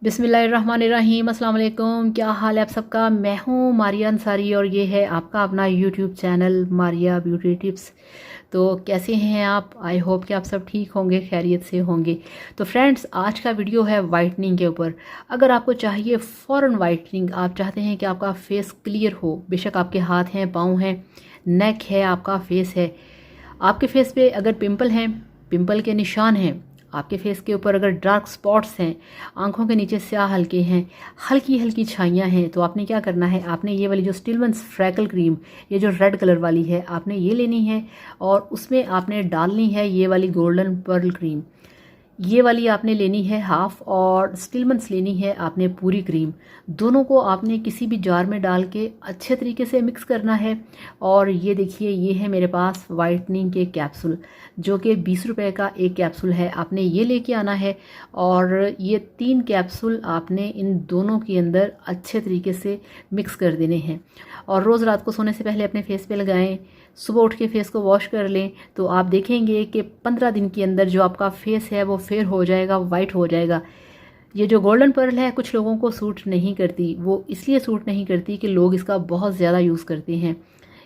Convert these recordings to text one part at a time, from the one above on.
बिस्मिल्लाहिर्रहमानिर्रहीम, अस्सलाम वालेकुम। क्या हाल है आप सबका। मैं हूँ मारिया अंसारी और ये है आपका अपना YouTube channel Maria beauty tips. तो कैसे हैं आप। आई होप कि आप सब ठीक होंगे, खैरियत से होंगे। तो फ्रेंड्स, आज का वीडियो है वाइटनिंग के ऊपर। अगर आपको चाहिए फ़ौरन वाइटनिंग, आप चाहते हैं कि आपका फेस क्लियर हो, बेशक आपके हाथ हैं, पाँव हैं, नेक है, आपका फेस है, आपके फेस पे अगर पिंपल हैं, पिंपल के निशान हैं, आपके फेस के ऊपर अगर डार्क स्पॉट्स हैं, आंखों के नीचे स्याह हल्के हैं, हल्की हल्की छाइयाँ हैं, तो आपने क्या करना है, आपने ये वाली जो स्टिलमैन्स फ्रैकल क्रीम, ये जो रेड कलर वाली है, आपने ये लेनी है और उसमें आपने डालनी है ये वाली गोल्डन पर्ल क्रीम। ये वाली आपने लेनी है हाफ और स्टिलमैन्स लेनी है आपने पूरी क्रीम। दोनों को आपने किसी भी जार में डाल के अच्छे तरीके से मिक्स करना है। और ये देखिए, ये है मेरे पास वाइटनिंग के कैप्सूल, जो कि 20 रुपए का एक कैप्सूल है। आपने ये लेके आना है और ये 3 कैप्सूल आपने इन दोनों के अंदर अच्छे तरीके से मिक्स कर देने हैं और रोज़ रात को सोने से पहले अपने फेस पे लगाएं। सुबह उठ के फेस को वॉश कर लें तो आप देखेंगे कि 15 दिन के अंदर जो आपका फेस है वो फेयर हो जाएगा, वाइट हो जाएगा। ये जो गोल्डन पर्ल है कुछ लोगों को सूट नहीं करती, वो इसलिए सूट नहीं करती कि लोग इसका बहुत ज़्यादा यूज़ करते हैं।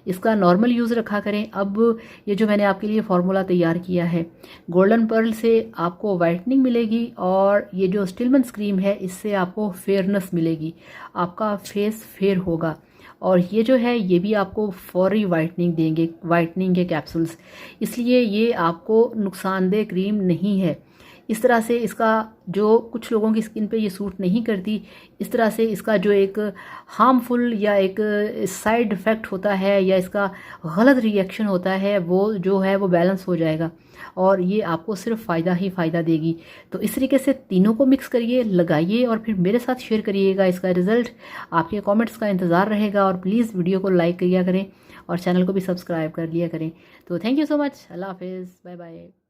इसका नॉर्मल यूज़ रखा करें। अब ये जो मैंने आपके लिए फार्मूला तैयार किया है, गोल्डन पर्ल से आपको वाइटनिंग मिलेगी और ये जो स्टिलमैन्स क्रीम है इससे आपको फेयरनेस मिलेगी, आपका फेस फेयर होगा। और ये जो है ये भी आपको फौरी वाइटनिंग देंगे, वाइटनिंग के कैप्सूल्स, इसलिए ये आपको नुकसानदेह क्रीम नहीं है। इस तरह से इसका जो कुछ लोगों की स्किन पे ये सूट नहीं करती, इस तरह से इसका जो एक हार्मफुल या एक साइड इफ़ेक्ट होता है या इसका गलत रिएक्शन होता है, वो जो है वो बैलेंस हो जाएगा और ये आपको सिर्फ फ़ायदा ही फ़ायदा देगी। तो इस तरीके से तीनों को मिक्स करिए, लगाइए और फिर मेरे साथ शेयर करिएगा इसका रिज़ल्ट। आपके कमेंट्स का इंतज़ार रहेगा और प्लीज़ वीडियो को लाइक किया करें और चैनल को भी सब्सक्राइब कर लिया करें। तो थैंक यू सो मच। अल्लाह हाफिज़, बाय बाय।